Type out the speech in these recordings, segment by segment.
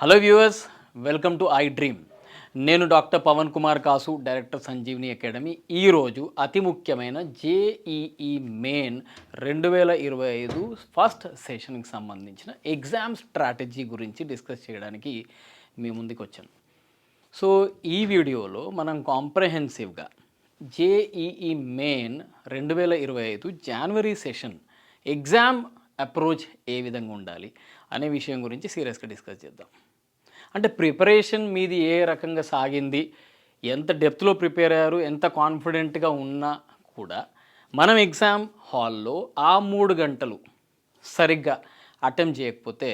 Hello viewers, welcome to I dream. నేను doctor Pawan Kumar కాసు, director Sanjeevini academy. ఈరోజు అతి ముఖ్యమైన జేఈఈ మెయిన్ 2025 ఫస్ట్ సెషన్కి సంబంధించిన ఎగ్జామ్ స్ట్రాటజీ గురించి డిస్కస్ చేయడానికి మీ ముందుకు వచ్చాను. సో ఈ వీడియోలో మనం కాంప్రహెన్సివ్గా జేఈఈ మెయిన్ 2025 జనవరి సెషన్ ఎగ్జామ్ అప్రోచ్ ఏ విధంగా ఉండాలి అనే విషయం గురించి సీరియస్గా డిస్కస్ చేద్దాం. అంటే ప్రిపరేషన్ మీది ఏ రకంగా సాగింది, ఎంత డెప్త్లో ప్రిపేర్ అయ్యారు, ఎంత కాన్ఫిడెంట్గా ఉన్నా కూడా మనం ఎగ్జామ్ హాల్లో ఆ 3 గంటలు సరిగ్గా అటెంప్ట్ చేయకపోతే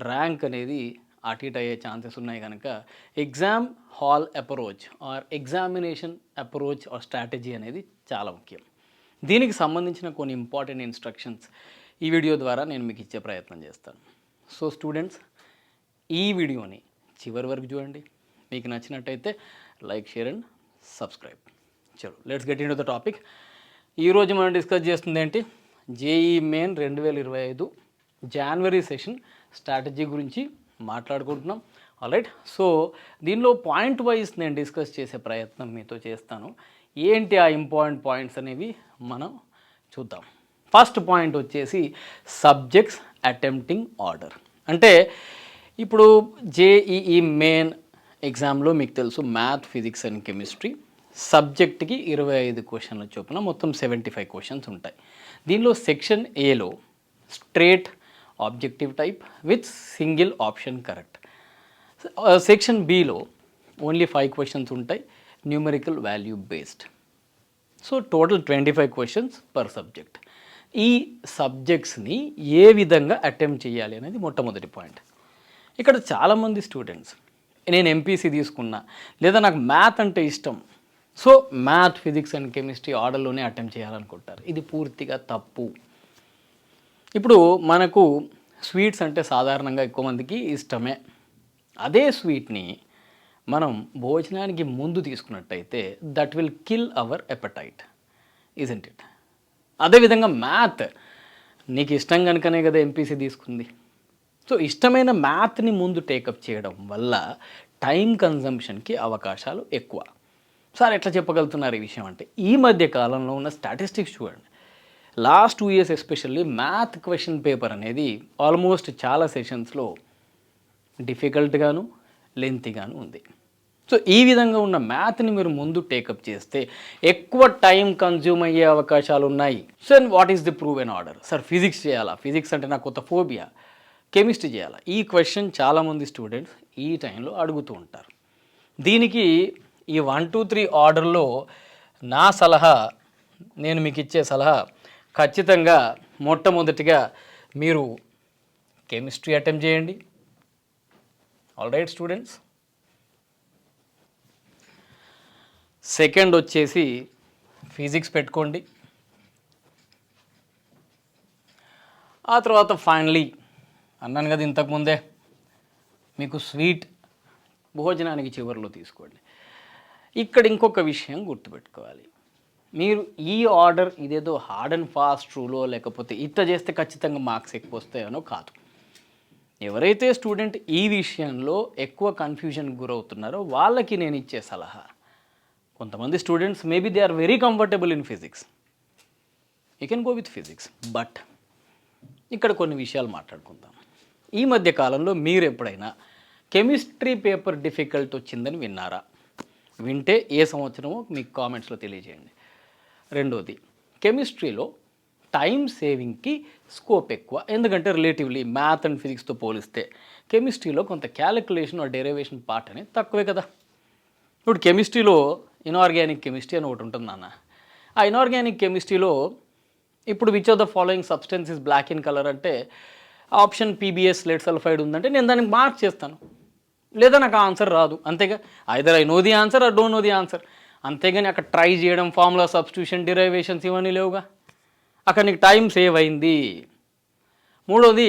ర్యాంక్ అనేది అటు ఇటు అయ్యే ఛాన్సెస్ ఉన్నాయి. కనుక exam hall approach or examination approach or strategy అనేది చాలా ముఖ్యం. దీనికి సంబంధించిన కొన్ని ఇంపార్టెంట్ ఇన్స్ట్రక్షన్స్ ఈ వీడియో ద్వారా నేను మీకు ఇచ్చే ప్రయత్నం చేస్తాను. సో స్టూడెంట్స్, ఈ వీడియోని చివరి వరకు చూడండి. మీకు నచ్చినట్టయితే లైక్, షేర్ అండ్ సబ్స్క్రైబ్. చలో let's get in to the topic. ఈరోజు మనం డిస్కస్ చేస్తుంది ఏంటి, జేఈ మెయిన్ 2025 జనవరి సెషన్ స్ట్రాటజీ గురించి మాట్లాడుకుంటున్నాం. ఆల్రైట్, సో దీనిలో పాయింట్ వైజ్ నేను డిస్కస్ చేసే ప్రయత్నం మీతో చేస్తాను. ఏంటి ఆ ఇంపార్టెంట్ పాయింట్స్ అనేవి మనం చూద్దాం. ఫస్ట్ పాయింట్ వచ్చేసి సబ్జెక్ట్స్ అటెంప్టింగ్ ఆర్డర్. అంటే ఇప్పుడు జేఈఈ మెయిన్ ఎగ్జామ్లో మీకు తెలుసు మ్యాథ్, ఫిజిక్స్ అండ్ కెమిస్ట్రీ సబ్జెక్ట్కి 25 క్వశ్చన్ల చొప్పున మొత్తం 75 క్వశ్చన్స్ ఉంటాయి. దీనిలో సెక్షన్ ఏలో straight objective type with single option correct. Section బిలో ఓన్లీ 5 క్వశ్చన్స్ ఉంటాయి, numerical value based. So total 25 questions per subject. ఈ సబ్జెక్ట్స్ని ఏ విధంగా అటెంప్ట్ చేయాలి అనేది మొట్టమొదటి పాయింట్. ఇక్కడ చాలామంది స్టూడెంట్స్ నేను ఎంపీసీ తీసుకున్నా లేదా నాకు మ్యాథ్ అంటే ఇష్టం, so math, physics and chemistry ఆర్డర్లోనే అటెంప్ట్ చేయాలనుకుంటారు. ఇది పూర్తిగా తప్పు. ఇప్పుడు మనకు స్వీట్స్ అంటే సాధారణంగా ఎక్కువ మందికి ఇష్టమే. అదే స్వీట్ని మనం భోజనానికి ముందు తీసుకున్నట్టయితే that will kill our appetite, isn't it? అదేవిధంగా మ్యాథ్ నీకు ఇష్టం కనుకనే కదా ఎంపీసీ తీసుకుంది. సో ఇష్టమైన మ్యాథ్ని ముందు టేకప్ చేయడం వల్ల టైం కన్జంప్షన్కి అవకాశాలు ఎక్కువ. సార్ ఎట్లా చెప్పగలుగుతున్నారు ఈ విషయం అంటే, ఈ మధ్య కాలంలో ఉన్న స్టాటిస్టిక్స్ చూడండి. Last 2 years especially math question paper అనేది ఆల్మోస్ట్ చాలా సెషన్స్లో డిఫికల్ట్గాను లెంతీగాను ఉంది. సో ఈ విధంగా ఉన్న మ్యాథ్ని మీరు ముందు టేకప్ చేస్తే ఎక్కువ టైం కన్జ్యూమ్ అయ్యే అవకాశాలు ఉన్నాయి. So what is the prove and order? Sir physics చేయాలా, ఫిజిక్స్ అంటే నాకు కొత్త ఫోబియా, కెమిస్ట్రీ చేయాలా? ఈ క్వశ్చన్ చాలామంది స్టూడెంట్స్ ఈ టైంలో అడుగుతూ ఉంటారు. దీనికి ఈ 1, 2, 3 ఆర్డర్లో నా సలహా, నేను మీకు ఇచ్చే సలహా ఖచ్చితంగా మొట్టమొదటిగా మీరు కెమిస్ట్రీ అటెంప్ట్ చేయండి. Alright students. సెకండ్ వచ్చేసి ఫిజిక్స్ పెట్టుకోండి. ఆ తర్వాత ఫైనలీ అన్నాను కదా ఇంతకుముందే, మీకు స్వీట్ భోజనానికి చివరిలో తీసుకోండి. ఇక్కడ ఇంకొక విషయం గుర్తుపెట్టుకోవాలి, మీరు ఈ ఆర్డర్ ఇదేదో హార్డ్ అండ్ ఫాస్ట్ రూలో లేకపోతే ఇట్లా చేస్తే ఖచ్చితంగా మార్క్స్ ఎక్కువ వస్తాయనో కాదు. ఎవరైతే స్టూడెంట్ ఈ విషయంలో ఎక్కువ కన్ఫ్యూజన్కి గురవుతున్నారో వాళ్ళకి నేను ఇచ్చే సలహా, కొంతమంది students maybe they are very comfortable in physics, you can go with physics. But ఇక్కడ కొన్ని విషయాలు మాట్లాడుకుందాం. ఈ మధ్య కాలంలో మీరు ఎప్పుడైనా కెమిస్ట్రీ పేపర్ డిఫికల్ట్ వచ్చిందని విన్నారా? వింటే ఏ సంవత్సరమో మీకు కామెంట్స్లో తెలియజేయండి. రెండోది, కెమిస్ట్రీలో టైం సేవింగ్కి స్కోప్ ఎక్కువ. ఎందుకంటే రిలేటివ్లీ మ్యాథ్ అండ్ ఫిజిక్స్తో పోలిస్తే కెమిస్ట్రీలో కొంత క్యాలిక్యులేషన్ ఆర్ డెరివేషన్ పార్ట్ అనేది తక్కువే కదా. ఇప్పుడు కెమిస్ట్రీలో ఇనార్గానిక్ కెమిస్ట్రీ అని ఒకటి ఉంటుంది నాన్న. ఆ ఇనార్గానిక్ కెమిస్ట్రీలో ఇప్పుడు which of the following substance is black in colour అంటే ఆప్షన్ పీబీఎస్ లెడ్ సల్ఫైడ్ ఉందంటే నేను దానికి మార్క్ చేస్తాను, లేదా నాకు ఆన్సర్ రాదు. అంతేగా, either I know the answer or don't know the answer. అంతేగాని అక్కడ ట్రై చేయడం, ఫార్ములా సబ్స్టిట్యూషన్, డిరైవేషన్స్ ఇవన్నీ లేవుగా. అక్కడ నీకు టైం సేవ్ అయింది. మూడోది,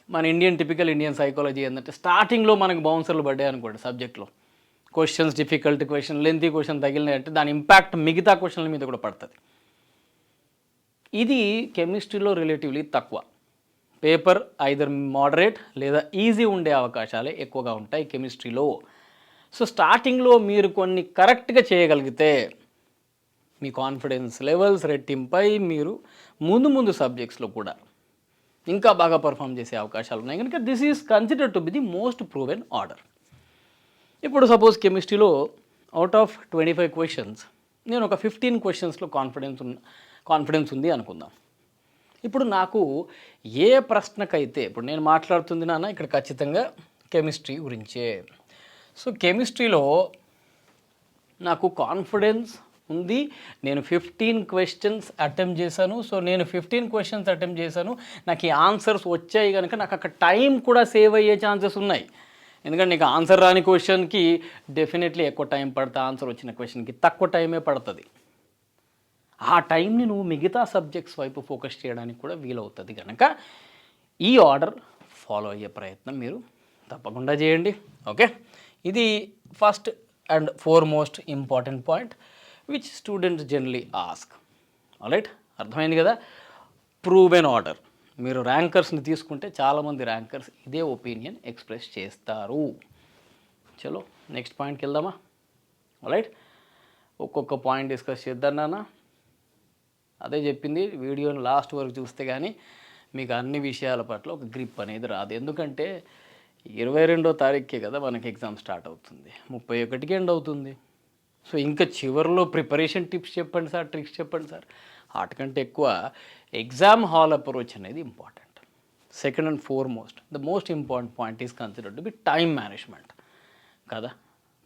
మన టిపికల్ ఇండియన్ సైకాలజీ ఏంటంటే స్టార్టింగ్లో మనకు బౌన్సర్లు పడ్డాయి అనుకోండి సబ్జెక్ట్లో, questions difficult question, lengthy question తగిలినాయి అంటే దాని ఇంపాక్ట్ మిగతా క్వశ్చన్ల మీద కూడా పడుతుంది. ఇది కెమిస్ట్రీలో రిలేటివ్లీ తక్కువ. పేపర్ ఐదర్ మోడరేట్ లేదా ఈజీ ఉండే అవకాశాలే ఎక్కువగా ఉంటాయి కెమిస్ట్రీలో. సో స్టార్టింగ్లో మీరు కొన్ని కరెక్ట్గా చేయగలిగితే మీ కాన్ఫిడెన్స్ లెవెల్స్ రెట్టింపై మీరు ముందు సబ్జెక్ట్స్లో కూడా ఇంకా బాగా పర్ఫామ్ చేసే అవకాశాలు ఉన్నాయి. కనుక this is considered to be the most proven order. ఇప్పుడు సపోజ్ కెమిస్ట్రీలో అవుట్ ఆఫ్ 25 క్వశ్చన్స్ నేను ఒక 15 క్వశ్చన్స్లో కాన్ఫిడెన్స్ ఉంది అనుకుందాం. ఇప్పుడు నాకు ఏ ప్రశ్నకైతే ఇప్పుడు నేను మాట్లాడుతుంది నాన్న ఇక్కడ ఖచ్చితంగా కెమిస్ట్రీ గురించే. సో కెమిస్ట్రీలో నాకు కాన్ఫిడెన్స్ ఉంది, నేను 15 క్వశ్చన్స్ అటెంప్ట్ చేశాను. సో నేను 15 క్వశ్చన్స్ అటెంప్ట్ చేశాను, నాకు ఈ ఆన్సర్స్ వచ్చాయి కనుక నాకు అక్కడ టైం కూడా సేవ్ అయ్యే ఛాన్సెస్ ఉన్నాయి. ఎందుకంటే నీకు ఆన్సర్ రాని క్వశ్చన్కి డెఫినెట్లీ ఎక్కువ టైం పడుతుంది, ఆన్సర్ వచ్చిన క్వశ్చన్కి తక్కువ టైమే పడుతుంది. ఆ టైంని నువ్వు మిగతా సబ్జెక్ట్స్ వైపు ఫోకస్ చేయడానికి కూడా వీలవుతుంది. కనుక ఈ ఆర్డర్ ఫాలో అయ్యే ప్రయత్నం మీరు తప్పకుండా చేయండి. ఓకే, ఇది first and foremost important point which students generally ask. Alright, అర్థమైంది కదా. Proven order. మీరు ర్యాంకర్స్ని తీసుకుంటే చాలామంది ర్యాంకర్స్ ఇదే ఒపీనియన్ ఎక్స్ప్రెస్ చేస్తారు. చలో నెక్స్ట్ పాయింట్కి వెళ్దామా. ఆల్రైట్, ఒక్కొక్క పాయింట్ డిస్కస్ చేద్దాం నాన్న. అదే చెప్పింది, వీడియోని లాస్ట్ వరకు చూస్తే కానీ మీకు అన్ని విషయాల పట్ల ఒక గ్రిప్ అనేది రాదు. ఎందుకంటే 22వ తారీఖుకే కదా మనకి ఎగ్జామ్ స్టార్ట్ అవుతుంది, 31కి ఎండ్ అవుతుంది. సో ఇంకా చివరిలో ప్రిపరేషన్ టిప్స్ చెప్పండి సార్, ట్రిక్స్ చెప్పండి సార్, వాటికంటే ఎక్కువ ఎగ్జామ్ హాల్ అప్రోచ్ అనేది important. Second and foremost the most important point is considered to be time management కదా.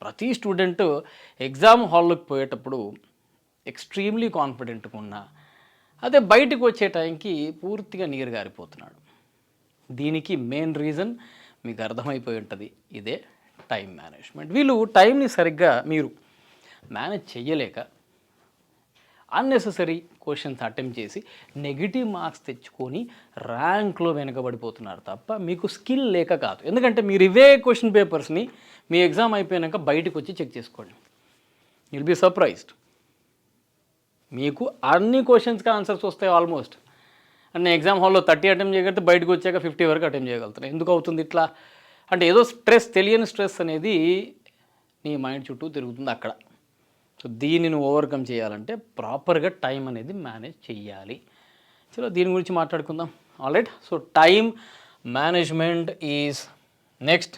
ప్రతి స్టూడెంట్ ఎగ్జామ్ హాల్లోకి పోయేటప్పుడు ఎక్స్ట్రీమ్లీ కాన్ఫిడెంట్గా ఉన్నా అదే బయటకు వచ్చే టైంకి పూర్తిగా నీరు గారిపోతున్నాడు. దీనికి మెయిన్ రీజన్ మీకు అర్థమైపోయి ఉంటుంది, ఇదే టైం మేనేజ్మెంట్. వీళ్ళు టైంని సరిగ్గా మీరు మేనేజ్ చెయ్యలేక అన్నెసెసరీ క్వశ్చన్స్ అటెంప్ట్ చేసి నెగిటివ్ మార్క్స్ తెచ్చుకొని ర్యాంక్లో వెనకబడిపోతున్నారు తప్ప మీకు స్కిల్ లేక కాదు. ఎందుకంటే మీరు ఇవే క్వశ్చన్ పేపర్స్ని మీ ఎగ్జామ్ అయిపోయాక బయటకు వచ్చి చెక్ చేసుకోండి, విల్ బీ సర్ప్రైజ్డ్. మీకు అన్ని క్వశ్చన్స్కి ఆన్సర్స్ వస్తాయి ఆల్మోస్ట్. అండ్ నేను ఎగ్జామ్ హాల్లో 30 అటెంప్ట్ చేయగలిగితే బయటకు వచ్చాక 50 వరకు అటెంప్ట్ చేయగలుగుతాను. ఎందుకు అవుతుంది ఇట్లా అంటే ఏదో స్ట్రెస్, తెలియని స్ట్రెస్ అనేది నీ మైండ్ చుట్టూ తిరుగుతుంది అక్కడ. సో దీన్ని నువ్వు ఓవర్కమ్ చేయాలంటే ప్రాపర్గా టైం అనేది మేనేజ్ చేయాలి. చలో దీని గురించి మాట్లాడుకుందాం. Alright, so time management is next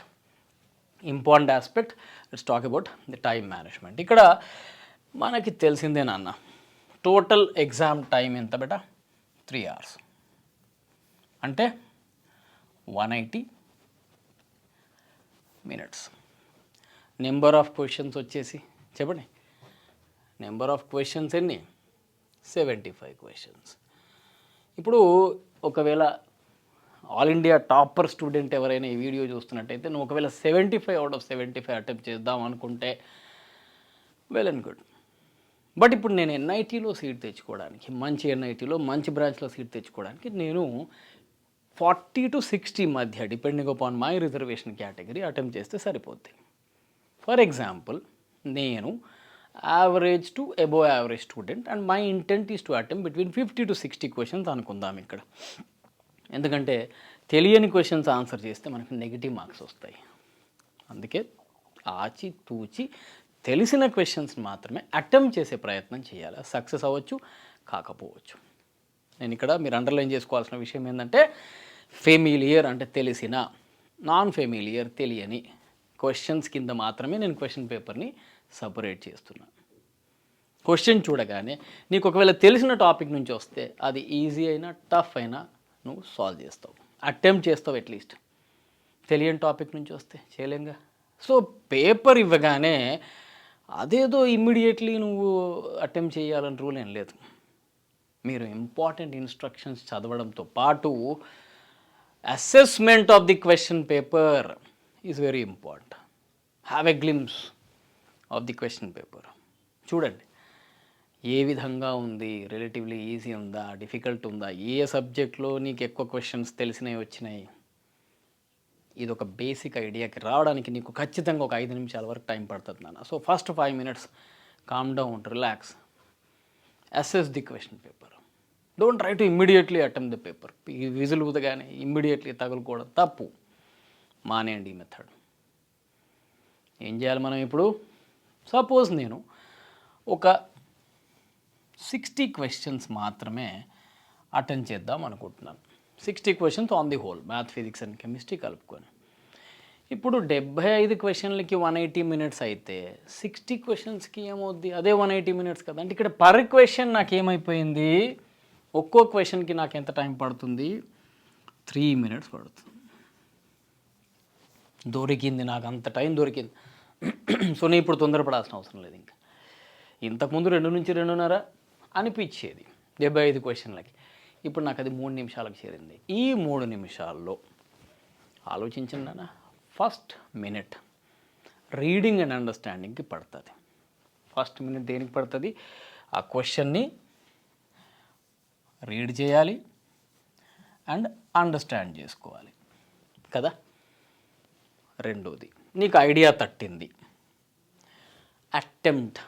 important aspect. Let's talk about the time management. ఇక్కడ మనకి తెలిసిందే నాన్న, టోటల్ ఎగ్జామ్ టైం ఎంత బేటా? 3 hours. అంటే 180 minutes. నెంబర్ ఆఫ్ క్వశ్చన్స్ వచ్చేసి చెప్పండి, నెంబర్ ఆఫ్ క్వశ్చన్స్ ఎన్ని? 75 క్వశ్చన్స్. ఇప్పుడు ఒకవేళ ఆల్ ఇండియా టాపర్ స్టూడెంట్ ఎవరైనా ఈ వీడియో చూస్తున్నట్టయితే నువ్వు ఒకవేళ 75 out of 75 అటెంప్ట్ చేద్దాం అనుకుంటే వెల్ అండ్ గుడ్. బట్ ఇప్పుడు నేను ఎన్ఐటీలో సీట్ తెచ్చుకోవడానికి, మంచి ఎన్ఐటీలో మంచి బ్రాంచ్లో సీట్ తెచ్చుకోవడానికి నేను 40 to 60 మధ్య depending upon my reservation category attempt చేస్తే సరిపోద్ది. ఫర్ ఎగ్జాంపుల్, నేను average to above average student and my intent is to attempt between 50 to 60 questions అనుకుందాం ఇక్కడ. ఎందుకంటే తెలియని క్వశ్చన్స్ ఆన్సర్ చేస్తే మనకి నెగిటివ్ మార్క్స్ వస్తాయి. అందుకే ఆచి తూచి తెలిసిన క్వశ్చన్స్ మాత్రమే అటెంప్ట్ చేసే ప్రయత్నం చేయాలి. సక్సెస్ అవ్వచ్చు, కాకపోవచ్చు. నేను ఇక్కడ మీరు అండర్లైన్ చేసుకోవాల్సిన విషయం ఏంటంటే, ఫెమిలియర్ అంటే తెలిసిన, నాన్ ఫెమిలియర్ తెలియని క్వశ్చన్స్ కింద మాత్రమే నేను క్వశ్చన్ పేపర్ని సపరేట్ చేస్తున్నాను. క్వశ్చన్ చూడగానే నీకు ఒకవేళ తెలిసిన టాపిక్ నుంచి వస్తే అది ఈజీ అయినా టఫ్ అయినా నువ్వు సాల్వ్ చేస్తావు, అటెంప్ట్ చేస్తావు. అట్లీస్ట్ తెలియని టాపిక్ నుంచి వస్తే చేయలేంగా. సో పేపర్ ఇవ్వగానే అదేదో ఇమ్మీడియట్లీ నువ్వు అటెంప్ట్ చేయాలని రూల్ ఏం లేదు. మీరు ఇంపార్టెంట్ ఇన్స్ట్రక్షన్స్ చదవడంతో పాటు assessment of the question paper is very important. Have a glimpse of the question paper. చూడండి ఏ విధంగా ఉంది, రిలేటివ్లీ ఈజీ ఉందా, డిఫికల్ట్ ఉందా, ఏ సబ్జెక్ట్లో నీకు ఎక్కువ క్వశ్చన్స్ తెలిసినవి వచ్చినాయి. ఇది ఒక బేసిక్ ఐడియాకి రావడానికి నీకు ఖచ్చితంగా ఒక 5 నిమిషాల వరకు టైం పడుతుంది నాన్న. So first 5 minutes calm down, relax, assess the question paper. Don't try to immediately attempt the paper. ఈ విజిల్ ఊదగానే ఇమ్మీడియట్లీ తగులుకోవడం తప్పు. మానేయండి ఈ మెథడ్. ఏం చేయాలి మనం ఇప్పుడు? సపోజ్ నేను ఒక 60 క్వశ్చన్స్ మాత్రమే అటెండ్ చేద్దాం అనుకుంటున్నాను. 60 questions on the whole, math, physics and chemistry కలుపుకొని. ఇప్పుడు 75 క్వశ్చన్లకి 180 మినిట్స్ అయితే 60 క్వశ్చన్స్కి ఏమవుద్ది? అదే 180 మినిట్స్ కదా. అంటే ఇక్కడ పర్ క్వశ్చన్ నాకు ఏమైపోయింది? ఒక్కో క్వశ్చన్కి నాకు ఎంత టైం పడుతుంది? 3 మినిట్స్ పడుతుంది. దొరికింది, నాకు అంత టైం దొరికింది. సో నేను ఇప్పుడు తొందరపడాల్సిన అవసరం లేదు. ఇంకా ఇంతకుముందు 2 నుంచి 2:30 అనిపించేది 75 క్వశ్చన్లకి. ఇప్పుడు నాకు అది 3 నిమిషాలకు చేరింది. ఈ 3 నిమిషాల్లో ఆలోచించండి నాన్న. ఫస్ట్ మినిట్ రీడింగ్ అండ్ అండర్స్టాండింగ్కి పడుతుంది. ఫస్ట్ మినిట్ దేనికి పడుతుంది? ఆ క్వశ్చన్ని రీడ్ చేయాలి అండ్ అండర్స్టాండ్ చేసుకోవాలి కదా. రెండోది, నీకు ఐడియా తట్టింది, అటెంప్ట్,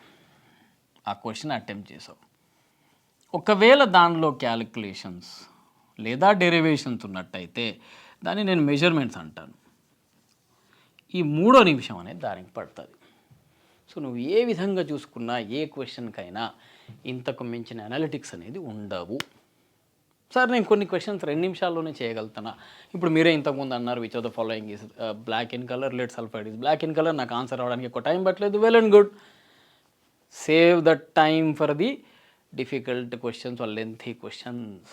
ఆ క్వశ్చన్ అటెంప్ట్ చేసావు. ఒకవేళ దానిలో క్యాలిక్యులేషన్స్ లేదా డెరివేషన్స్ ఉన్నట్టయితే దాన్ని నేను మెజర్మెంట్స్ అంటాను. ఈ 3వ నిమిషం అనేది దానికి పడుతుంది. సో నువ్వు ఏ విధంగా చూసుకున్నా ఏ క్వశ్చన్కైనా ఇంతకు మించిన అనలిటిక్స్ అనేది ఉండవు. సార్ నేను కొన్ని క్వశ్చన్స్ 2 నిమిషాల్లోనే చేయగలుగుతానా? ఇప్పుడు మీరే ఇంతకుముందు అన్నారు, which of the following is black in colour, lead sulphide is black in colour. నాకు ఆన్సర్ రావడానికి ఎక్కువ టైం పట్టలేదు. Well and good. Save the time for the difficult questions or lengthy questions.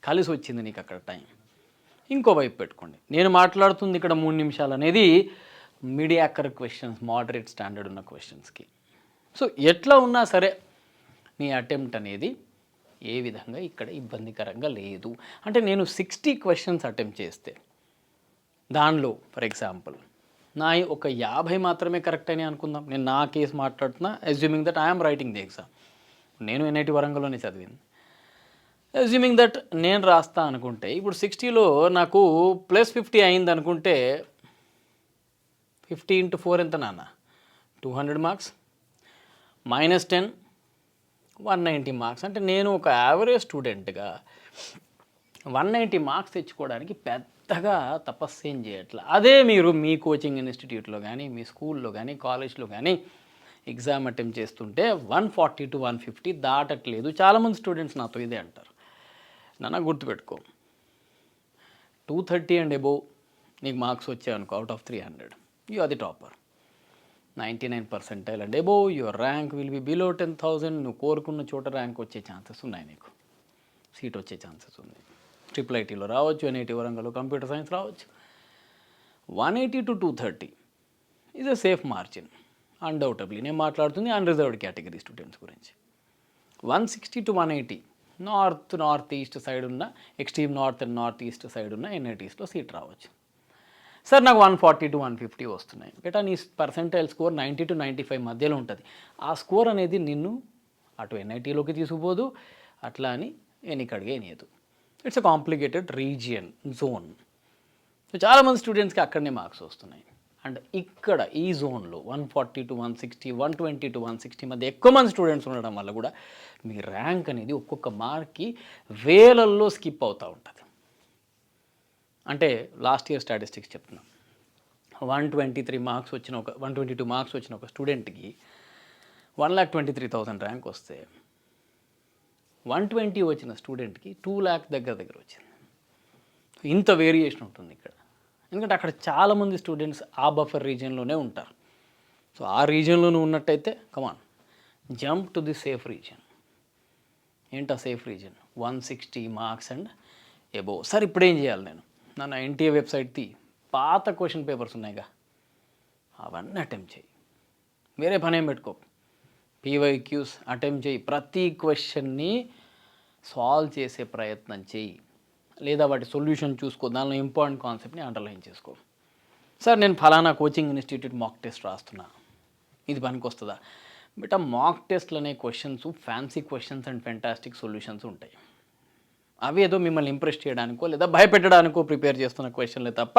కలిసి వచ్చింది నీకు అక్కడ టైం. ఇంకో వైపు పెట్టుకోండి, నేను మాట్లాడుతుంది ఇక్కడ 3 నిమిషాలు అనేది మీడియాకర్ క్వశ్చన్స్, మోడరేట్ స్టాండర్డ్ ఉన్న క్వశ్చన్స్కి. సో ఎట్లా ఉన్నా సరే నీ అటెంప్ట్ అనేది ఏ విధంగా ఇక్కడ ఇబ్బందికరంగా లేదు. అంటే నేను 60 క్వశ్చన్స్ అటెంప్ట్ చేస్తే దానిలో ఫర్ ఎగ్జాంపుల్ నా ఒక 50 మాత్రమే కరెక్ట్ అని అనుకుందాం. నేను నా కేసు మాట్లాడుతున్నా, assuming that I'm writing the exam. నేను NIT వరంగల్లోనే చదివింది. అజ్యూమింగ్ దట్ నేను రాస్తా అనుకుంటే ఇప్పుడు 60లో నాకు +50 అయింది అనుకుంటే 50 × 4 ఎంత నాన్న? 200 మార్క్స్, -10 190 మార్క్స్. అంటే నేను ఒక యావరేజ్ స్టూడెంట్గా 190 మార్క్స్ తెచ్చుకోవడానికి పెద్దగా తపస్సు ఏం చేయట్లా. అదే మీరు మీ కోచింగ్ ఇన్స్టిట్యూట్లో కానీ, మీ స్కూల్లో కానీ, కాలేజ్లో కానీ ఎగ్జామ్ అటెంప్ట్ చేస్తుంటే 140 to 150 దాటట్లేదు. చాలామంది స్టూడెంట్స్ నాతో ఇదే అంటారు. నాన్న గుర్తుపెట్టుకో, 230 and above నీకు మార్క్స్ వచ్చాయనుకో out of 300, you are the topper. 99 percentile and above, your rank will be below 10,000. నువ్వు కోరుకున్న చోట ర్యాంక్ వచ్చే ఛాన్సెస్ ఉన్నాయి, నీకు సీట్ వచ్చే ఛాన్సెస్ ఉంది. IIITలో రావచ్చు, NIT వరంగల్లో కంప్యూటర్ సైన్స్ రావచ్చు. 180 to 230 is a safe margin undoubtedly. నేను మాట్లాడుతుంది అన్రిజర్వ్డ్ కేటగిరీ స్టూడెంట్స్ గురించి. 160 to 180 నార్త్ ఈస్ట్ సైడ్ ఉన్న, extreme north and north east side ఉన్న NITస్లో సీట్ రావచ్చు. సార్ నాకు 140 to 150 వస్తున్నాయి బేటా, నీ పర్సెంటైల్ స్కోర్ 90 to 95 మధ్యలో ఉంటుంది. ఆ స్కోర్ అనేది నిన్ను అటు NITలోకి తీసుకుపోదు, అట్లా అని ఎన్నికడిగే ఎనియదు. It's a complicated region, zone. So చాలామంది స్టూడెంట్స్కి అక్కడనే మార్క్స్ వస్తున్నాయి. అండ్ ఇక్కడ ఈ జోన్లో 140 to 160, 120 to 160 మధ్య ఎక్కువ మంది స్టూడెంట్స్ ఉండడం వల్ల కూడా మీ ర్యాంక్ అనేది ఒక్కొక్క మార్క్కి వేలల్లో స్కిప్ అవుతూ ఉంటుంది. అంటే లాస్ట్ ఇయర్ స్టాటిస్టిక్స్ చెప్తున్నాం, 122 మార్క్స్ వచ్చిన ఒక స్టూడెంట్కి 1,23,000 ర్యాంక్ వస్తే 120 వచ్చిన స్టూడెంట్కి 2 lakh దగ్గర వచ్చింది. ఇంత వేరియేషన్ ఉంటుంది ఇక్కడ. ఎందుకంటే అక్కడ చాలామంది స్టూడెంట్స్ ఆ బఫర్ రీజియన్లోనే ఉంటారు. సో ఆ రీజియన్లోనే ఉన్నట్టయితే come on, jump to the safe region. ఏంటా safe region? 160 marks and above. Sir ఇప్పుడు ఏం చేయాలి నేను? నా NTA వెబ్సైట్ పాత క్వశ్చన్ పేపర్స్ ఉన్నాయిగా, అవన్నీ అటెంప్ట్ చేయి. వేరే పని ఏం పెట్టుకో, PYQs అటెంప్ట్ చేయి. ప్రతి క్వశ్చన్ని సాల్వ్ చేసే ప్రయత్నం చేయి, లేదా వాటి సొల్యూషన్ చూసుకో, దానిలో ఇంపార్టెంట్ కాన్సెప్ట్ని అండర్లైన్ చేసుకో. సార్ నేను ఫలానా కోచింగ్ ఇన్స్టిట్యూట్ మాక్ టెస్ట్ రాస్తున్నా, ఇది పనికి వస్తుందా? బట్ ఆ మాక్ టెస్ట్లు అనే questions fancy questions and fantastic solutions ఉంటాయి. అవి ఏదో మిమ్మల్ని ఇంప్రెస్ చేయడానికో లేదా భయపెట్టడానికో ప్రిపేర్ చేస్తున్న క్వశ్చన్లే తప్ప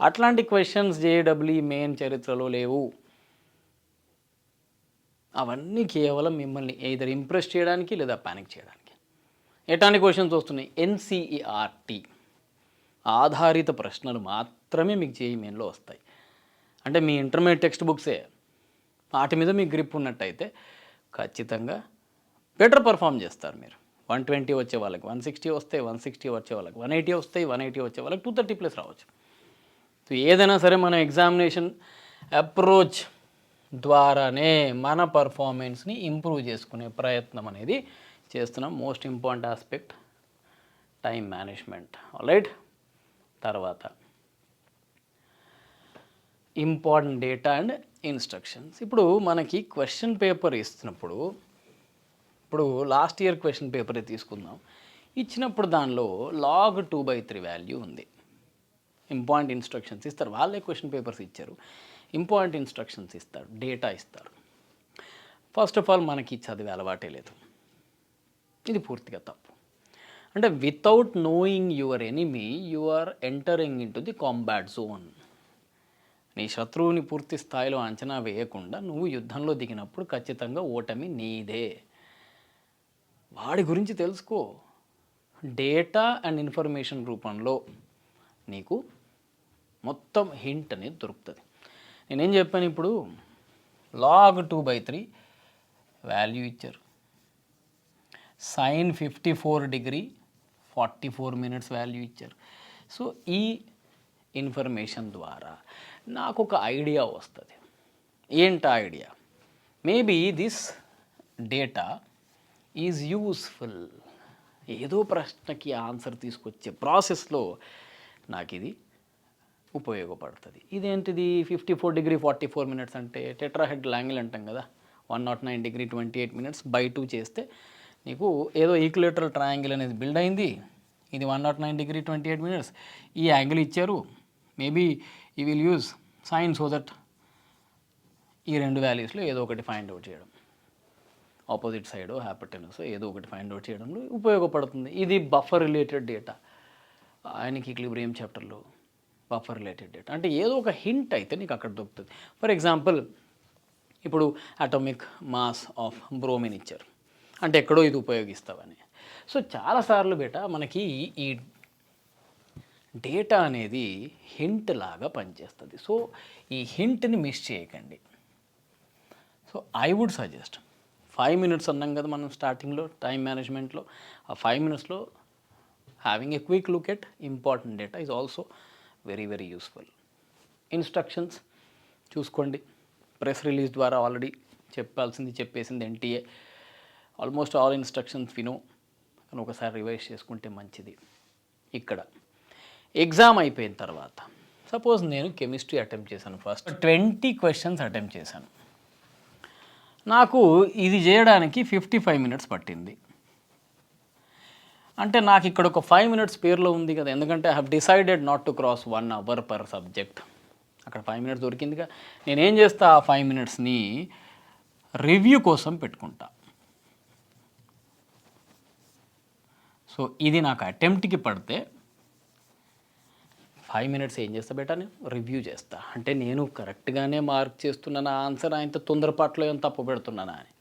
అట్లాంటి క్వశ్చన్స్ JEE మెయిన్ చరిత్రలో లేవు. అవన్నీ కేవలం మిమ్మల్ని ఎయిదర్ ఇంప్రెస్ చేయడానికి లేదా పానిక్ చేయడానికి. ఎట్లాంటి క్వశ్చన్స్ వస్తున్నాయి? ఎన్సీఈఆర్టీ ఆధారిత ప్రశ్నలు మాత్రమే మీకు జేఈఈ మెయిన్లో వస్తాయి. అంటే మీ ఇంటర్మీడియట్ టెక్స్ట్ బుక్సే, వాటి మీద మీకు గ్రిప్ ఉన్నట్టయితే ఖచ్చితంగా బెటర్ పర్ఫామ్ చేస్తారు మీరు. 120 వచ్చే వాళ్ళకి 160 వస్తాయి, 160 వచ్చే వాళ్ళకి 180 వస్తాయి, 180 వచ్చే వాళ్ళకి 230+ రావచ్చు. సో ఏదైనా సరే మన ఎగ్జామినేషన్ అప్రోచ్ ద్వారానే మన పర్ఫార్మెన్స్ని ఇంప్రూవ్ చేసుకునే ప్రయత్నం అనేది చేస్తున్నాం. Most important aspect time management. Alright, తర్వాత ఇంపార్టెంట్ డేటా అండ్ ఇన్స్ట్రక్షన్స్. ఇప్పుడు మనకి క్వశ్చన్ పేపర్ ఇస్తున్నప్పుడు, ఇప్పుడు లాస్ట్ ఇయర్ క్వశ్చన్ పేపరే తీసుకుందాం. ఇచ్చినప్పుడు దానిలో log 2/3 వాల్యూ ఉంది. ఇంపార్టెంట్ ఇన్స్ట్రక్షన్స్ ఇస్తారు, వాళ్ళే క్వశ్చన్ పేపర్స్ ఇచ్చారు, ఇంపార్టెంట్ ఇన్స్ట్రక్షన్స్ ఇస్తారు, డేటా ఇస్తారు. ఫస్ట్ ఆఫ్ ఆల్ మనకి చదివే అలవాటే లేదు, ఇది పూర్తిగా తప్పు. అంటే without knowing your enemy you are entering into the combat zone. నీ శత్రువుని పూర్తి స్థాయిలో అంచనా వేయకుండా నువ్వు యుద్ధంలో దిగినప్పుడు ఖచ్చితంగా ఓటమి నీదే. వాడి గురించి తెలుసుకో. డేటా అండ్ ఇన్ఫర్మేషన్ రూపంలో నీకు మొత్తం హింట్ అనేది దొరుకుతుంది. నేనేం చెప్పాను, ఇప్పుడు log 2/3 వాల్యూ ఇచ్చారు, sin 54 డిగ్రీ 44 మినిట్స్ వాల్యూ ఇచ్చారు. సో ఈ ఇన్ఫర్మేషన్ ద్వారా నాకు ఒక ఐడియా వస్తుంది. ఏంటి idea? Maybe this data is useful. ఏదో ప్రశ్నకి ఆన్సర్ తీసుకొచ్చే ప్రాసెస్లో నాకు ఇది ఉపయోగపడుతుంది. ఇదేంటిది 54 డిగ్రీ 44 మినిట్స్ అంటే టెట్రాహెడ్రల్ యాంగిల్ అంటాం కదా, 109 డిగ్రీ 28 మినిట్స్ బై 2 చేస్తే నీకు ఏదో ఈక్విలేటరల్ ట్రయాంగిల్ అనేది బిల్డ్ అయింది. ఇది 109 డిగ్రీ 28 మినిట్స్, ఈ యాంగిల్ ఇచ్చారు. Maybe you will use sine so that ఈ రెండు వాల్యూస్లో ఏదో ఒకటి ఫైండ్ అవుట్ చేయడం, ఆపోజిట్ సైడ్ హ్యాపటెనస్ ఏదో ఒకటి ఫైండ్ అవుట్ చేయడంలో ఉపయోగపడుతుంది. ఇది బఫర్ రిలేటెడ్ డేటా, ఆయనకి ఈక్విలిబ్రియం చాప్టర్లో బఫర్ రిలేటెడ్ డేటా అంటే ఏదో ఒక హింట్ అయితే నీకు అక్కడ దొరుకుతుంది. ఫర్ ఎగ్జాంపుల్, ఇప్పుడు అటామిక్ మాస్ ఆఫ్ బ్రోమిన్ ఇచ్చారు అంటే ఎక్కడో ఇది ఉపయోగిస్తావని. సో చాలాసార్లు బేటా మనకి ఈ డేటా అనేది హింట్ లాగా పనిచేస్తుంది. సో ఈ హింట్ని మిస్ చేయకండి. So I would suggest 5 minutes అన్నాం కదా మనం స్టార్టింగ్లో టైం మేనేజ్మెంట్లో, ఆ 5 మినిట్స్లో having a quick look at important data is also very very useful. Instructions చూసుకోండి. ప్రెస్ రిలీజ్ ద్వారా ఆల్రెడీ చెప్పాల్సింది చెప్పేసింది ఎన్టీఏ. ఆల్మోస్ట్ ఆల్ ఇన్స్ట్రక్షన్స్ వినో, కానీ ఒకసారి రివైజ్ చేసుకుంటే మంచిది. ఇక్కడ ఎగ్జామ్ అయిపోయిన తర్వాత సపోజ్ నేను కెమిస్ట్రీ అటెంప్ట్ చేశాను, ఫస్ట్ 20 క్వశ్చన్స్ అటెంప్ట్ చేశాను. నాకు ఇది చేయడానికి 55 మినిట్స్ పట్టింది. అంటే నాకు ఇక్కడ ఒక 5 మినిట్స్ పేరులో ఉంది కదా, ఎందుకంటే I have decided not to cross 1 hour per subject. అక్కడ 5 మినిట్స్ దొరికిందిగా. నేనేం చేస్తా, ఆ 5 మినిట్స్ని రివ్యూ కోసం పెట్టుకుంటా. సో ఇది నాకు అటెంప్ట్కి పడితే 5 మినిట్స్ ఏం చేస్తా బేటా, నేను రివ్యూ చేస్తా. అంటే నేను కరెక్ట్గానే మార్క్ చేస్తున్నానా ఆన్సర్, ఆయనతో తొందరపాట్లో ఏం తప్పు పెడుతున్నానా అని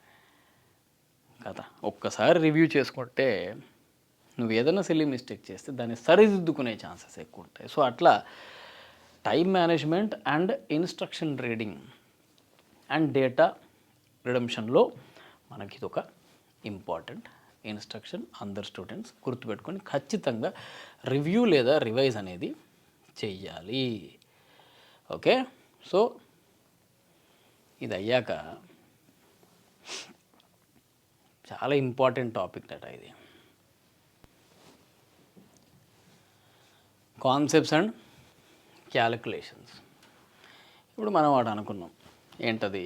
కదా. ఒక్కసారి రివ్యూ చేసుకుంటే నువ్వు ఏదైనా సిల్లీ మిస్టేక్ చేస్తే దాన్ని సరిదిద్దుకునే ఛాన్సెస్ ఎక్కువ ఉంటాయి. సో అట్లా time management and instruction reading and data రిడమ్షన్లో మనకి ఇది ఒక ఇంపార్టెంట్ ఇన్స్ట్రక్షన్. అందరు స్టూడెంట్స్ గుర్తుపెట్టుకొని ఖచ్చితంగా రివ్యూ లేదా రివైజ్ అనేది చెయ్యాలి. ఓకే, సో ఇది అయ్యాక చాలా ఇంపార్టెంట్ టాపిక్ దట్ ఇది, కాన్సెప్ట్స్ అండ్ క్యాలిక్యులేషన్స్. ఇప్పుడు మనం వాడు అనుకున్నాం ఏంటది,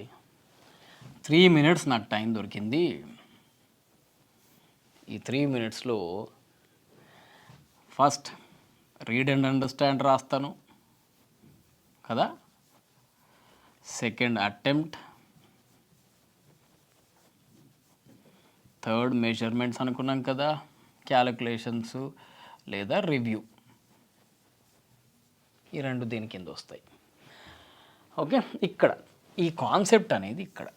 3 మినిట్స్ నాకు టైం దొరికింది. ఈ 3 మినిట్స్లో ఫస్ట్ రీడ్ అండ్ అండర్స్టాండ్ రాస్తాను కదా, సెకండ్ అటెంప్ట్, థర్డ్ మెజర్మెంట్స్ అనుకున్నాం కదా, క్యాలిక్యులేషన్స్ లేదా రివ్యూ, ఈ రెండు దీని కింద వస్తాయి. ఓకే, ఇక్కడ ఈ కాన్సెప్ట్ అనేది ఇక్కడ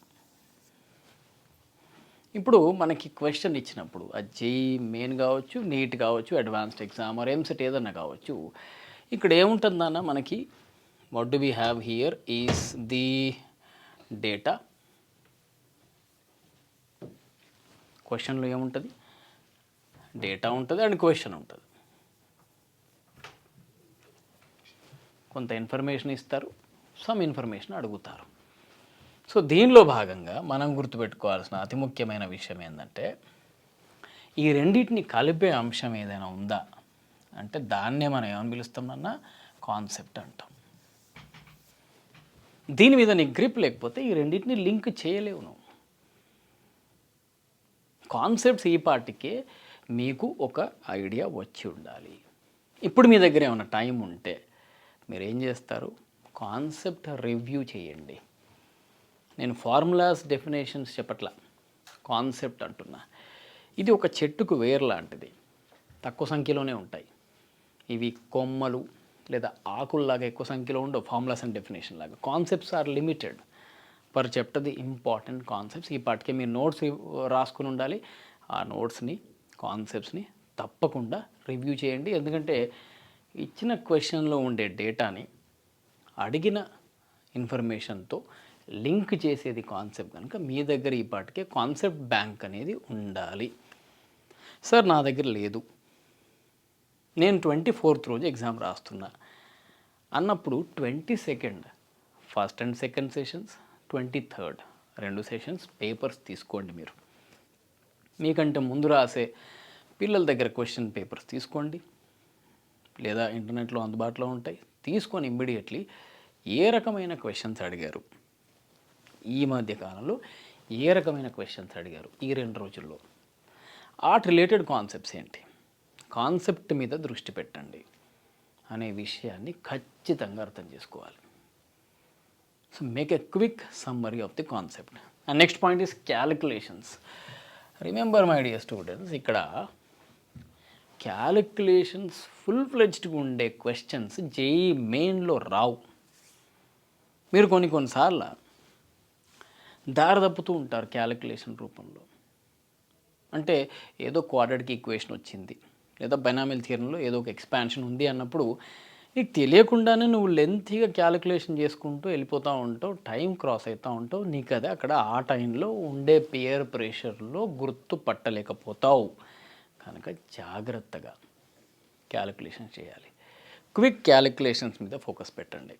ఇప్పుడు మనకి క్వశ్చన్ ఇచ్చినప్పుడు అది జేఈ మెయిన్ కావచ్చు, నీట్ కావచ్చు, అడ్వాన్స్డ్ ఎగ్జామ్ ఆర్ ఎంసెట్ ఏదన్నా కావచ్చు. ఇక్కడ ఏముంటుందన్న మనకి what do we have here is the data. క్వశ్చన్లో ఏముంటుంది, డేటా ఉంటుంది అండ్ క్వశ్చన్ ఉంటుంది. కొంత ఇన్ఫర్మేషన్ ఇస్తారు, సమ్ ఇన్ఫర్మేషన్ అడుగుతారు. సో దీనిలో భాగంగా మనం గుర్తుపెట్టుకోవాల్సిన అతి ముఖ్యమైన విషయం ఏంటంటే, ఈ రెండింటిని కలిపే అంశం ఏదైనా ఉందా అంటే దాన్నే మనం ఏమని పిలుస్తామన్నా కాన్సెప్ట్ అంటాం. దీని మీద నీ గ్రిప్ లేకపోతే ఈ రెండింటిని లింక్ చేయలేవు నువ్వు. కాన్సెప్ట్స్ ఈ పాటికే మీకు ఒక ఐడియా వచ్చి ఉండాలి. ఇప్పుడు మీ దగ్గర ఏమైనా టైం ఉంటే మీరు ఏం చేస్తారు, కాన్సెప్ట్ రివ్యూ చేయండి. నేను ఫార్ములాస్ డెఫినేషన్స్ చెప్పట్లా, కాన్సెప్ట్ అంటున్నా. ఇది ఒక చెట్టుకు వేరు లాంటిది, తక్కువ సంఖ్యలోనే ఉంటాయి. ఇవి కొమ్మలు లేదా ఆకుల్లాగా ఎక్కువ సంఖ్యలో ఉండవు ఫార్ములాస్ అండ్ డెఫినేషన్ లాగా. Concepts are limited per chapter the important concepts. ఈ పాటికే మీరు నోట్స్ రాసుకుని ఉండాలి. ఆ నోట్స్ని, కాన్సెప్ట్స్ని తప్పకుండా రివ్యూ చేయండి. ఎందుకంటే ఇచ్చిన క్వశ్చన్లో ఉండే డేటాని అడిగిన ఇన్ఫర్మేషన్తో లింక్ చేసేది కాన్సెప్ట్ కనుక మీ దగ్గర ఈ పాటికే కాన్సెప్ట్ బ్యాంక్ అనేది ఉండాలి. సార్ నా దగ్గర లేదు, నేను 24th రోజు ఎగ్జామ్ రాస్తున్నా అన్నప్పుడు 22nd first and second sessions, 23rd 2 sessions papers తీసుకోండి. మీరు మీకంటే ముందు రాసే పిల్లల దగ్గర క్వశ్చన్ పేపర్స్ తీసుకోండి, లేదా ఇంటర్నెట్లో అందుబాటులో ఉంటాయి. తీసుకొని ఇమ్మీడియట్లీ ఏ రకమైన క్వశ్చన్స్ అడిగారు, ఈ మధ్య కాలంలో ఏ రకమైన క్వశ్చన్స్ అడిగారు ఈ 2 రోజుల్లో, ఆర్ట్ రిలేటెడ్ కాన్సెప్ట్స్ ఏంటి, కాన్సెప్ట్ మీద దృష్టి పెట్టండి అనే విషయాన్ని ఖచ్చితంగా అర్థం చేసుకోవాలి. So make a quick summary of the concept. And next point is calculations. Remember my dear students, ఇక్కడ క్యాలిక్యులేషన్స్ ఫుల్ ఫ్లెడ్జ్డ్గా ఉండే క్వశ్చన్స్ జేఈ మెయిన్లో రావు. మీరు కొన్నిసార్లు దారి తప్పుతూ ఉంటారు క్యాలిక్యులేషన్ రూపంలో. అంటే ఏదో క్వాడ్రాటిక్ ఈక్వేషన్ వచ్చింది, లేదా బైనామియల్ థియరంలో ఏదో ఒక ఎక్స్పాన్షన్ ఉంది అన్నప్పుడు నీకు తెలియకుండానే నువ్వు లెంతీగా క్యాలిక్యులేషన్ చేసుకుంటూ వెళ్ళిపోతూ ఉంటావు, టైం క్రాస్ అవుతూ ఉంటావు. నీకు అదే అక్కడ ఆ టైంలో ఉండే పియర్ ప్రెషర్లో గుర్తు పట్టలేకపోతావు. కనుక జాగ్రత్తగా క్యాలిక్యులేషన్ చేయాలి. క్విక్ క్యాలిక్యులేషన్స్ మీద ఫోకస్ పెట్టండి.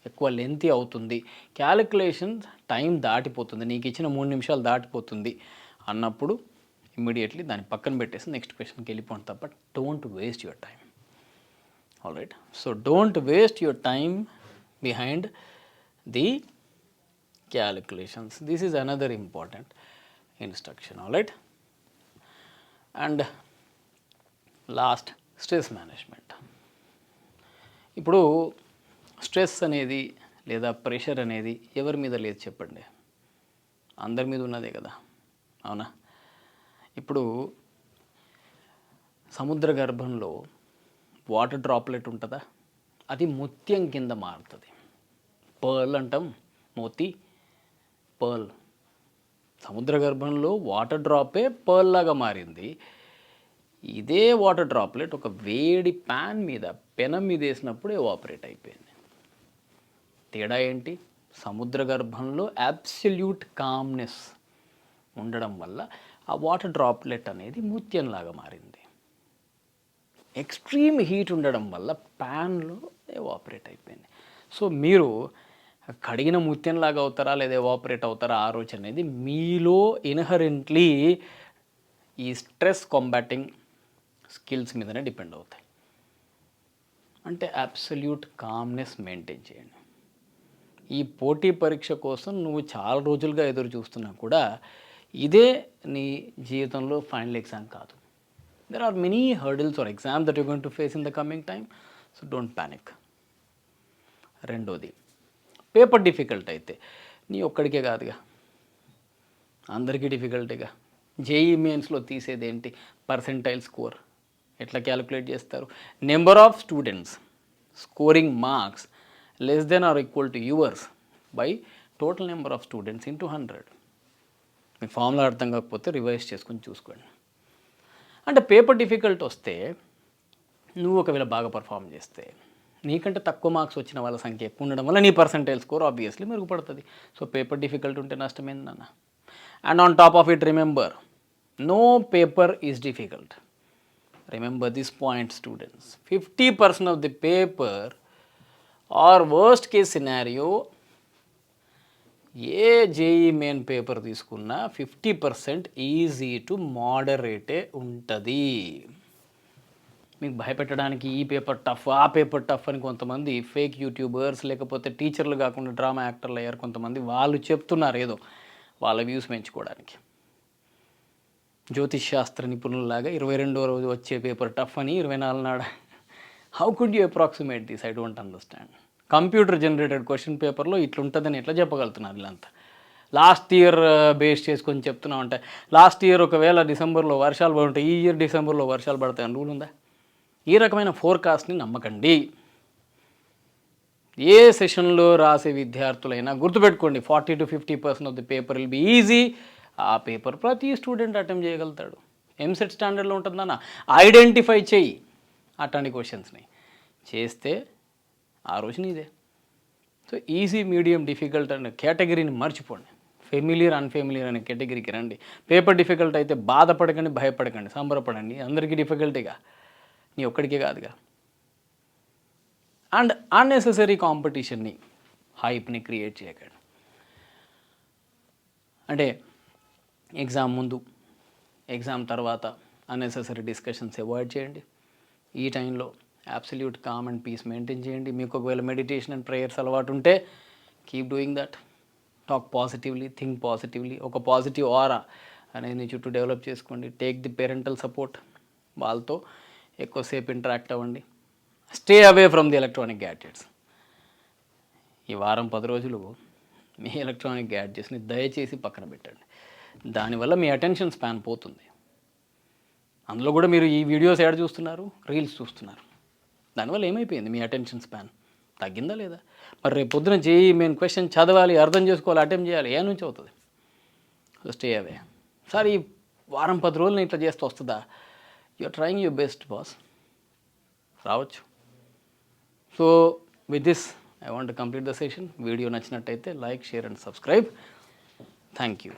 ఎక్కువ లెంతీ అవుతుంది, క్యాలిక్యులేషన్ టైం దాటిపోతుంది, నీకు ఇచ్చిన 3 నిమిషాలు దాటిపోతుంది అన్నప్పుడు ఇమ్మీడియట్లీ దాన్ని పక్కన పెట్టేసి నెక్స్ట్ క్వశ్చన్కి వెళ్ళిపోండి తప్ప don't waste your time. All right, so don't waste your time behind the calculations. This is another important instruction. All right, and last stress management. ఇప్పుడు స్ట్రెస్ అనేది లేదా ప్రెషర్ అనేది ఎవరి మీద లేదు చెప్పండి, అందరి మీద ఉన్నదే కదా, అవునా? ఇప్పుడు సముద్ర గర్భంలో వాటర్ డ్రాప్లెట్ ఉంటుందా, అది ముత్యం కింద మారుతుంది. పర్ల్ అంటాం, మోతి, పర్ల్. సముద్ర గర్భంలో వాటర్ డ్రాపే పర్ల్ లాగా మారింది. ఇదే వాటర్ డ్రాప్లెట్ ఒక వేడి ప్యాన్ మీద, పెనం మీద వేసినప్పుడు ఎవాపరేట్ అయిపోయింది. తేడా ఏంటి? సముద్ర గర్భంలో అబ్సల్యూట్ కామ్నెస్ ఉండడం వల్ల ఆ వాటర్ డ్రాప్లెట్ అనేది ముత్యంలాగా మారింది. ఎక్స్ట్రీమ్ హీట్ ఉండడం వల్ల ప్యాన్లో ఎవాపరేట్ అయిపోయింది. సో మీరు కడిగిన ముత్యంలాగా అవుతారా లేదా ఎవాపరేట్ అవుతారా ఆ రోజు అనేది మీలో ఇన్హరెంట్లీ ఈ స్ట్రెస్ కాంబాటింగ్ స్కిల్స్ మీదనే డిపెండ్ అవుతాయి. అంటే అబ్సల్యూట్ కామ్నెస్ మెయింటైన్ చేయండి. ఈ పోటీ పరీక్ష కోసం నువ్వు చాలా రోజులుగా ఎదురు చూస్తున్నా కూడా ఇదే నీ జీవితంలో ఫైనల్ ఎగ్జామ్ కాదు. There are many hurdles are exam that you going to face in the coming time. So don't panic. రెండోది, పేపర్ డిఫికల్ట్ అయితే నీ ఒక్కడికే కాదుగా, అందరికీ డిఫికల్టీగా. జేఈ మెయిన్స్లో తీసేది ఏంటి? Percentile score. ఎట్లా క్యాలిక్యులేట్ చేస్తారు? Number of students scoring marks less than or equal to yours by total number of students into 100. మీకు ఫార్ములా అర్థం కాకపోతే రివైజ్ చేసుకొని చూసుకోండి. అంటే పేపర్ డిఫికల్ట్ వస్తే నువ్వు ఒకవేళ బాగా పర్ఫామ్ చేస్తే నీకంటే తక్కువ మార్క్స్ వచ్చిన వాళ్ళ సంఖ్య ఎక్కువ ఉండడం వల్ల నీ పర్సంటేజ్ స్కోర్ ఆబ్వియస్లీ మెరుగుపడుతుంది. సో పేపర్ డిఫికల్ట్ ఉంటే నష్టమైంది నాన్న. And on top of it remember, no paper is difficult. Remember this point students. 50% of the paper are worst case scenario ఏ జేఈ మెయిన్ పేపర్ తీసుకున్నా 50% ఈజీ టు మోడరేటే ఉంటుంది. మీకు భయపెట్టడానికి ఈ పేపర్ టఫ్, ఆ పేపర్ టఫ్ అని కొంతమంది ఫేక్ యూట్యూబర్స్ లేకపోతే టీచర్లు కాకుండా డ్రామా యాక్టర్లు అయ్యారు కొంతమంది, వాళ్ళు చెప్తున్నారు ఏదో వాళ్ళ వ్యూస్ పెంచుకోవడానికి. జ్యోతిష్ శాస్త్ర నిపుణులలాగా 22వ రోజు వచ్చే పేపర్ టఫ్ అని 24 నాడు. How could you approximate this? I don't understand. Computer generated question పేపర్లో ఇట్లుంటుందని ఎట్లా చెప్పగలుగుతున్నారు వీళ్ళంతా? లాస్ట్ ఇయర్ బేస్ చేసుకొని చెప్తున్నాం అంటే, లాస్ట్ ఇయర్ ఒకవేళ డిసెంబర్లో వర్షాలు పడుంటాయి, ఈ ఇయర్ డిసెంబర్లో వర్షాలు పడతాయని రూల్ ఉందా? ఈ రకమైన ఫోర్కాస్ట్ని నమ్మకండి. ఏ సెషన్లో రాసే విద్యార్థులైనా గుర్తుపెట్టుకోండి, 40 to 50% of the paper will be easy. ఆ పేపర్ ప్రతి స్టూడెంట్ అటెంప్ట్ చేయగలుగుతాడు. ఎంసెట్ స్టాండర్డ్లో ఉంటుందన్న ఐడెంటిఫై చెయ్యి అట్లాంటి క్వశ్చన్స్ని. చేస్తే ఆ రోజు నీదే. సో ఈజీ, మీడియం, డిఫికల్ట్ అనే కేటగిరీని మర్చిపోండి. ఫెమిలియర్, అన్ఫెమిలియర్ అనే కేటగిరీకి రండి. పేపర్ డిఫికల్ట్ అయితే బాధపడకండి, భయపడకండి, సంబరపడండి. అందరికీ డిఫికల్టీగా, నీ ఒక్కడికే కాదుగా. అండ్ అన్నెసెసరీ కాంపిటీషన్ని, హైప్ని క్రియేట్ చేయకండి. అంటే ఎగ్జామ్ ముందు, ఎగ్జామ్ తర్వాత అన్నెసెసరీ డిస్కషన్స్ అవాయిడ్ చేయండి. ఈ టైంలో absolute calm and peace maintain చేయండి. మీకు ఒకవేళ మెడిటేషన్ అండ్ ప్రేయర్స్ అలవాటు ఉంటే keep doing that. Talk positively, think positively. ఒక పాజిటివ్ ఆరా అనేది నీ చుట్టూ డెవలప్ చేసుకోండి. టేక్ ది పేరెంటల్ సపోర్ట్, వాళ్ళతో ఎక్కువసేపు ఇంటరాక్ట్ అవ్వండి. Stay away from the electronic gadgets. ఈ వారం 10 రోజులు మీ ఎలక్ట్రానిక్ గ్యాడ్జెట్స్ని దయచేసి పక్కన పెట్టండి. దానివల్ల మీ అటెన్షన్ స్పాన్ పోతుంది. అందులో కూడా మీరు ఈ వీడియోస్ యాడ్ చూస్తున్నారు, రీల్స్ చూస్తున్నారు. దానివల్ల ఏమైపోయింది? మీ అటెన్షన్ స్పాన్ తగ్గిందా లేదా? మరి రేపు పొద్దున జేఈ మెయిన్ క్వశ్చన్ చదవాలి, అర్థం చేసుకోవాలి, అటెంప్ట్ చేయాలి, ఏ నుంచి అవుతుంది? So stay away. సార్ ఈ వారం 10 రోజులు ఇట్లా చేస్తూ వస్తుందా? You are trying your best boss. రావచ్చు. So with this I want to complete the session. Video నచ్చినట్టయితే like, share and subscribe. Thank you.